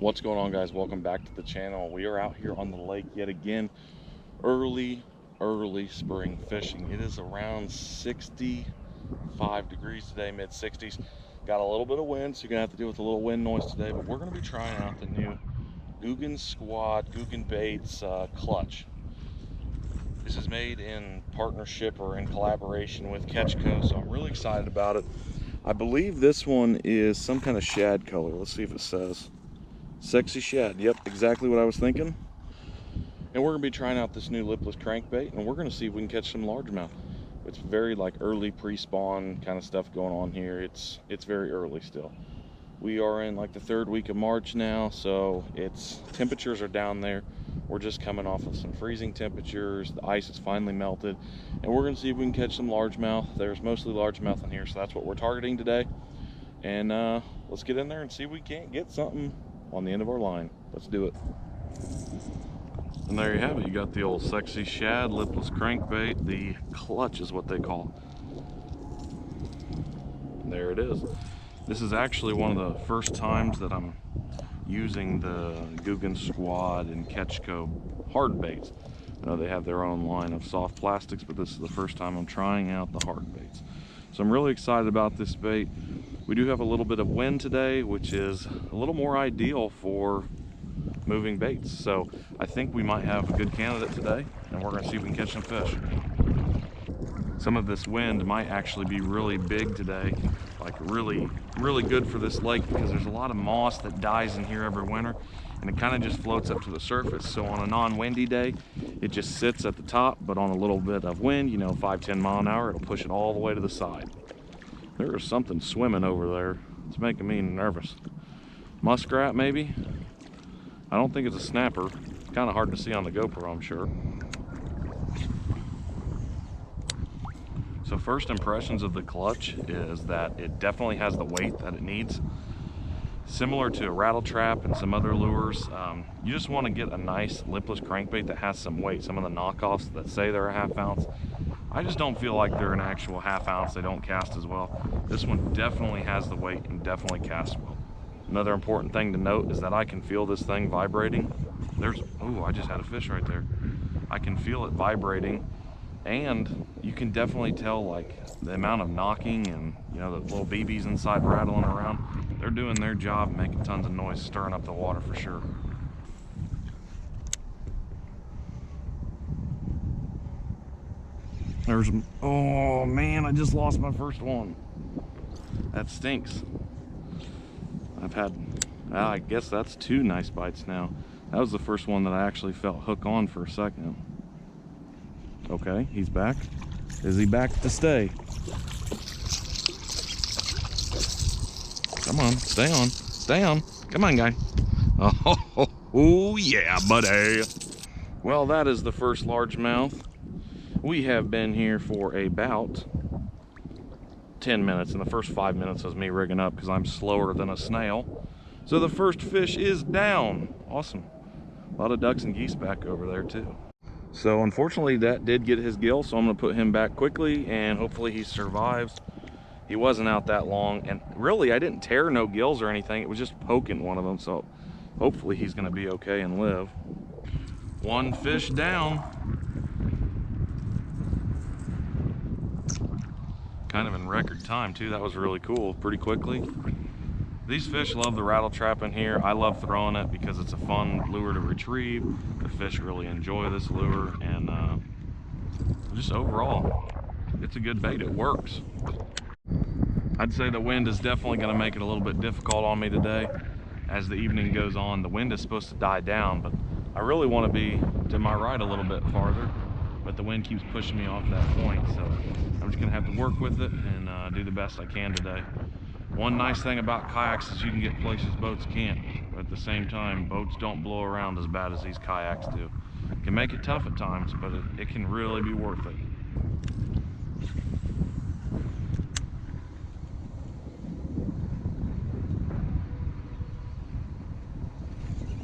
What's going on, guys? Welcome back to the channel. We are out here on the lake yet again. Early spring fishing. It is around 65 degrees today, mid 60s. Got a little bit of wind, so you're gonna have to deal with a little wind noise today, but we're gonna be trying out the new Googan Squad, Googan Baits clutch. This is made in partnership or in collaboration with KLUTCH, so I'm really excited about it. I believe this one is some kind of shad color. Let's see if it says. Sexy shad. Yep, exactly what I was thinking. And we're gonna be trying out this new lipless crankbait, and we're gonna see if we can catch some largemouth. It's very like early pre-spawn kind of stuff going on here. It's very early still. We are in like the third week of March now, so temperatures are down there. We're just coming off of some freezing temperatures. The ice has finally melted, and we're gonna see if we can catch some largemouth. There's mostly largemouth in here, so that's what we're targeting today. And let's get in there and see if we can't get something on the end of our line. Let's do it. And there you have it. You got the old sexy shad lipless crankbait. The clutch is what they call it. There it is. This is actually one of the first times that I'm using the Googan Squad and KLUTCH hard baits. I know they have their own line of soft plastics, but this is the first time I'm trying out the hard baits. So I'm really excited about this bait. We do have a little bit of wind today, which is a little more ideal for moving baits. So I think we might have a good candidate today, and we're gonna see if we can catch some fish. Some of this wind might actually be really big today, like really good for this lake, because there's a lot of moss that dies in here every winter, and it kind of just floats up to the surface. So on a non-windy day, it just sits at the top, but on a little bit of wind, 5-10 mile an hour, it'll push it all the way to the side. There is something swimming over there. It's making me nervous. Muskrat, maybe? I don't think it's a snapper. It's kind of hard to see on the GoPro, I'm sure. So first impressions of the clutch is that it definitely has the weight that it needs. Similar to a rattle trap and some other lures, you just want to get a nice lipless crankbait that has some weight. Some of the knockoffs that say they're a ½ ounce, I just don't feel like they're an actual ½ ounce. They don't cast as well. This one definitely has the weight and definitely casts well. Another important thing to note is that I can feel this thing vibrating. I just had a fish right there. I can feel it vibrating, and you can definitely tell like the amount of knocking and the little BBs inside rattling around. They're doing their job, making tons of noise, stirring up the water for sure. Oh man, I just lost my first one. That stinks. I guess that's 2 nice bites now. That was the first one that I actually felt hook on for a second. Okay, he's back. Is he back to stay? Come on, stay on, stay on. Come on, guy. Oh yeah, buddy. Well, that is the first largemouth. We have been here for about 10 minutes, and the first 5 minutes was me rigging up because I'm slower than a snail. So the first fish is down. Awesome. A lot of ducks and geese back over there too. So unfortunately that did get his gill, so I'm gonna put him back quickly and hopefully he survives. He wasn't out that long, and really I didn't tear no gills or anything. It was just poking one of them, so hopefully he's gonna be okay and live. One fish down. Kind of in record time too. That was really cool, pretty quickly. These fish love the rattle trap in here. I love throwing it because it's a fun lure to retrieve. The fish really enjoy this lure, and just overall, it's a good bait. It works. I'd say the wind is definitely going to make it a little bit difficult on me today. As the evening goes on, the wind is supposed to die down, but I really want to be to my right a little bit farther, but the wind keeps pushing me off that point, so I'm just going to have to work with it and do the best I can today. One nice thing about kayaks is you can get places boats can't, but at the same time, boats don't blow around as bad as these kayaks do. It can make it tough at times, but it can really be worth it.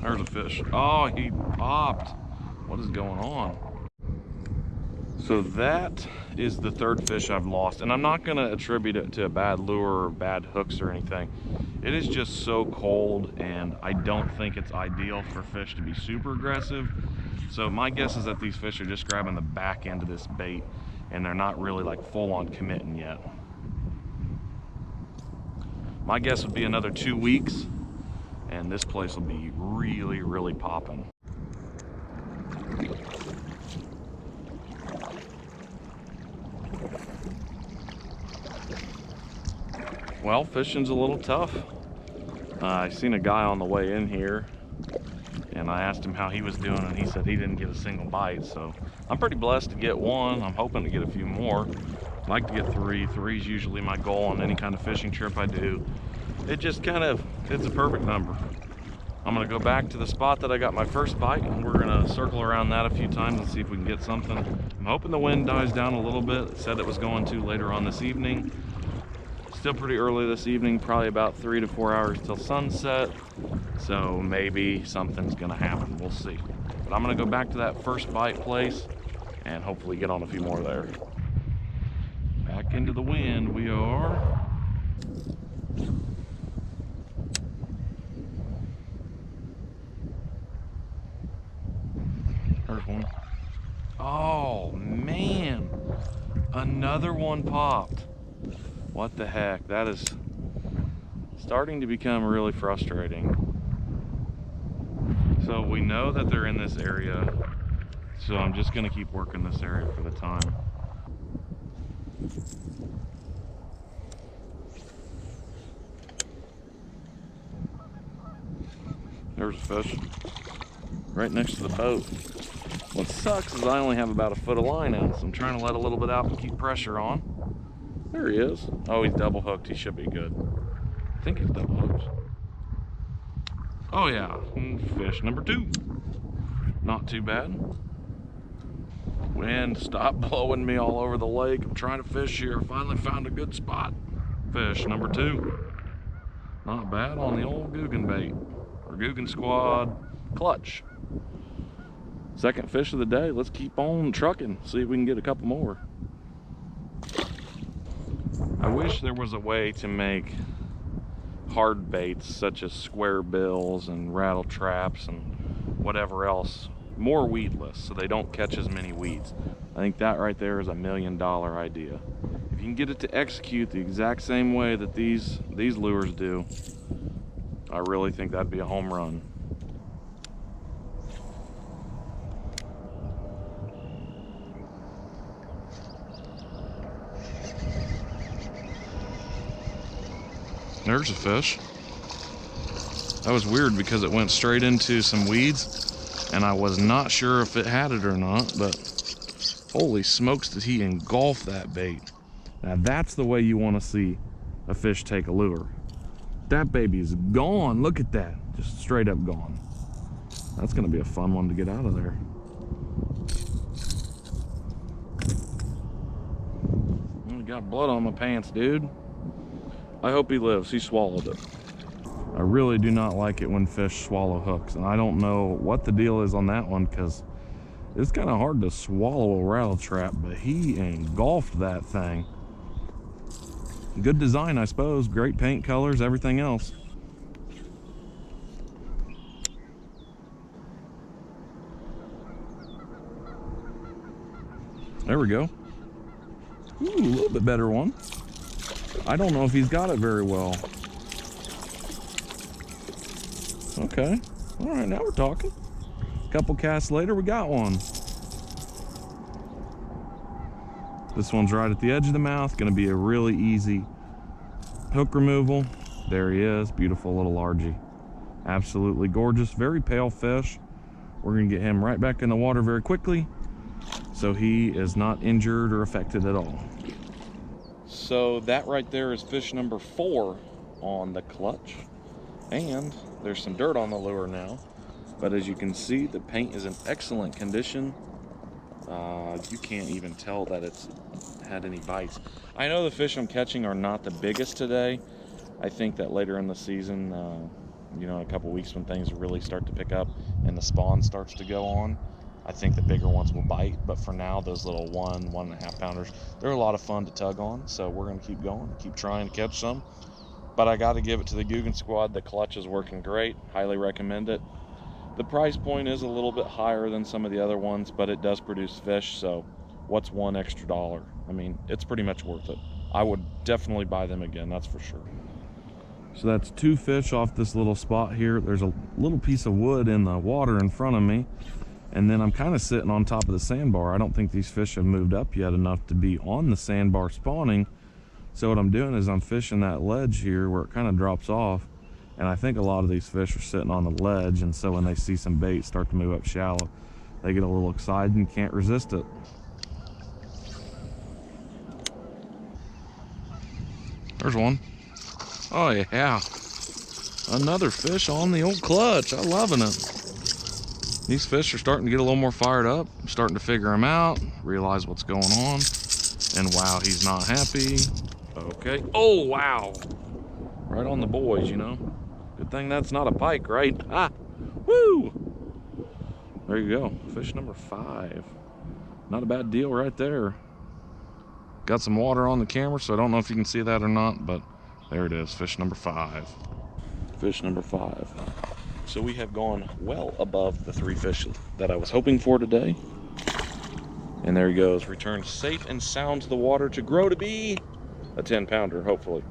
There's a fish. Oh, he popped. What is going on? So that is the third fish I've lost, and I'm not going to attribute it to a bad lure or bad hooks or anything. It is just so cold, and I don't think it's ideal for fish to be super aggressive. So my guess is that these fish are just grabbing the back end of this bait, and they're not really like full on committing yet. My guess would be another 2 weeks, and this place will be really, really popping. Well, fishing's a little tough. I seen a guy on the way in here, and I asked him how he was doing, and he said he didn't get a single bite. So I'm pretty blessed to get one. I'm hoping to get a few more. I'd like to get 3. 3 is usually my goal on any kind of fishing trip I do. It just kind of, it's a perfect number. I'm gonna go back to the spot that I got my first bite, and we're gonna circle around that a few times and see if we can get something. I'm hoping the wind dies down a little bit. It said it was going to later on this evening. Still pretty early this evening, probably about 3 to 4 hours till sunset. So maybe something's gonna happen, we'll see. But I'm gonna go back to that first bite place and hopefully get on a few more there. Back into the wind we are. There's one. Oh man, another one popped. What the heck, that is starting to become really frustrating. So we know that they're in this area, so I'm just gonna keep working this area for the time. There's a fish right next to the boat. What sucks is I only have about 1 foot of line out, so I'm trying to let a little bit out and keep pressure on. There he is. Oh, he's double hooked. He should be good. I think he's double hooked. Oh yeah, fish number 2. Not too bad. Wind, stop blowing me all over the lake. I'm trying to fish here. Finally found a good spot. Fish number 2. Not bad on the old Googan bait. Or Googan Squad Clutch. Second fish of the day. Let's keep on trucking. See if we can get a couple more. I wish there was a way to make hard baits such as square bills and rattle traps and whatever else more weedless, so they don't catch as many weeds. I think that right there is $1 million idea. If you can get it to execute the exact same way that these lures do, I really think that'd be a home run. There's a fish. That was weird because it went straight into some weeds, and I was not sure if it had it or not, but holy smokes did he engulf that bait. Now that's the way you want to see a fish take a lure. That baby is gone. Look at that. Just straight up gone. That's going to be a fun one to get out of there. I got blood on my pants, dude. I hope he lives. He swallowed it. I really do not like it when fish swallow hooks, and I don't know what the deal is on that one because it's kind of hard to swallow a rattle trap, but he engulfed that thing. Good design, I suppose. Great paint colors, everything else. There we go. Ooh, a little bit better one. I don't know if he's got it very well. Okay. All right, now we're talking. A couple casts later, we got one. This one's right at the edge of the mouth. Gonna be a really easy hook removal. There he is. Beautiful little argy. Absolutely gorgeous. Very pale fish. We're gonna get him right back in the water very quickly, so he is not injured or affected at all. So that right there is fish number 4 on the clutch, and there's some dirt on the lure now, but as you can see, the paint is in excellent condition. You can't even tell that it's had any bites. I know the fish I'm catching are not the biggest today. I think that later in the season, you know, in a couple weeks when things really start to pick up and the spawn starts to go on, I think the bigger ones will bite, but for now, those little 1.5 pounders, they're a lot of fun to tug on. So we're going to keep going, keep trying to catch some. But I got to give it to the Googan squad. The clutch is working great. Highly recommend it. The price point is a little bit higher than some of the other ones, but it does produce fish. So what's $1 extra? I mean, it's pretty much worth it. I would definitely buy them again, that's for sure. So that's 2 fish off this little spot here. There's a little piece of wood in the water in front of me. And then I'm kind of sitting on top of the sandbar. I don't think these fish have moved up yet enough to be on the sandbar spawning. So what I'm doing is I'm fishing that ledge here where it kind of drops off. And I think a lot of these fish are sitting on the ledge. And so when they see some bait start to move up shallow, they get a little excited and can't resist it. There's one. Oh yeah. Another fish on the old clutch. I'm loving it. These fish are starting to get a little more fired up. I'm starting to figure them out, realize what's going on. And wow, he's not happy. Okay. Oh, wow. Right on the boys, you know. Good thing that's not a pike, right? Ah, woo. There you go. Fish number 5. Not a bad deal right there. Got some water on the camera, so I don't know if you can see that or not, but there it is. Fish number 5. Fish number 5. So we have gone well above the 3 fish that I was hoping for today. And there he goes, returned safe and sound to the water to grow to be a 10-pounder, hopefully.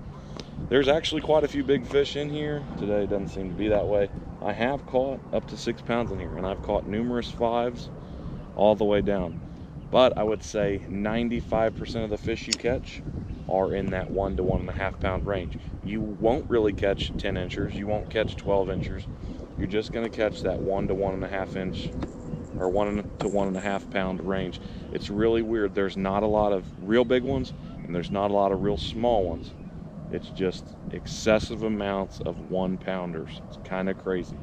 There's actually quite a few big fish in here. Today doesn't seem to be that way. I have caught up to 6 pounds in here, and I've caught numerous 5s all the way down. But I would say 95% of the fish you catch are in that 1 to 1.5 pound range. You won't really catch 10 inchers. You won't catch 12 inchers. You're just going to catch that 1 to 1.5 inch or 1 to 1.5 pound range. It's really weird. There's not a lot of real big ones and there's not a lot of real small ones. It's just excessive amounts of 1-pounders. It's kind of crazy.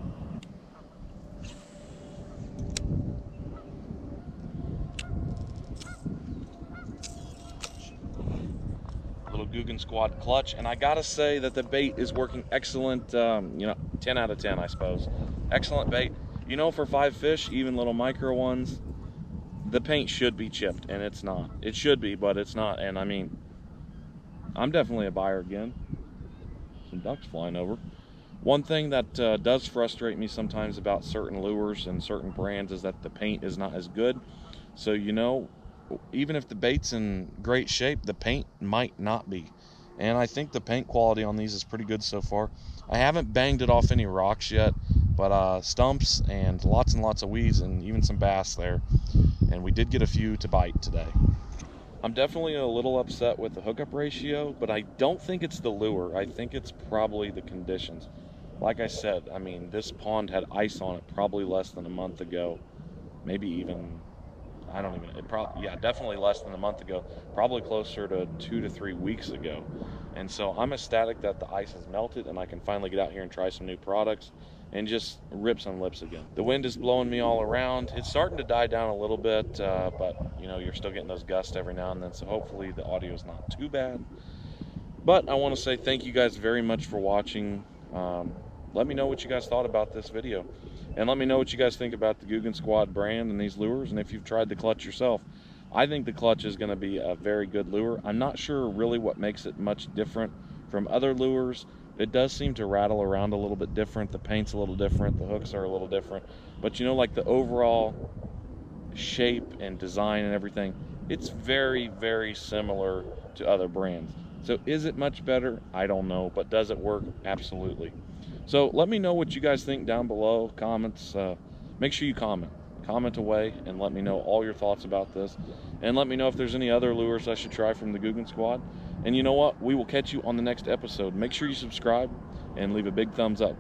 Little Googan squad clutch, and I gotta say that the bait is working excellent. 10 out of 10, I suppose. Excellent bait. You know, for 5 fish, even little micro ones, the paint should be chipped, and it's not. It should be, but it's not. And I mean, I'm definitely a buyer again. Some ducks flying over. One thing that does frustrate me sometimes about certain lures and certain brands is that the paint is not as good. So, you know, even if the bait's in great shape, the paint might not be. And I think the paint quality on these is pretty good so far. I haven't banged it off any rocks yet, but stumps and lots of weeds and even some bass there. And we did get a few to bite today. I'm definitely a little upset with the hookup ratio, but I don't think it's the lure. I think it's probably the conditions. Like I said, I mean, this pond had ice on it probably less than a month ago. Maybe even, definitely less than a month ago. Probably closer to 2 to 3 weeks ago. And so I'm ecstatic that the ice has melted and I can finally get out here and try some new products and just rip some lips again. The wind is blowing me all around. It's starting to die down a little bit, but you know, you're still getting those gusts every now and then, so hopefully the audio is not too bad. But I want to say thank you guys very much for watching. Let me know what you guys thought about this video, and let me know what you guys think about the Googan Squad brand and these lures, and if you've tried the clutch yourself. I think the clutch is going to be a very good lure. I'm not sure really what makes it much different from other lures. It does seem to rattle around a little bit different. The paint's a little different. The hooks are a little different. But you know, like the overall shape and design and everything, it's very, very similar to other brands. So is it much better? I don't know. But does it work? Absolutely. So let me know what you guys think down below. Comments. Make sure you comment. Comment away and let me know all your thoughts about this. And let me know if there's any other lures I should try from the Googan Squad. And you know what? We will catch you on the next episode. Make sure you subscribe and leave a big thumbs up.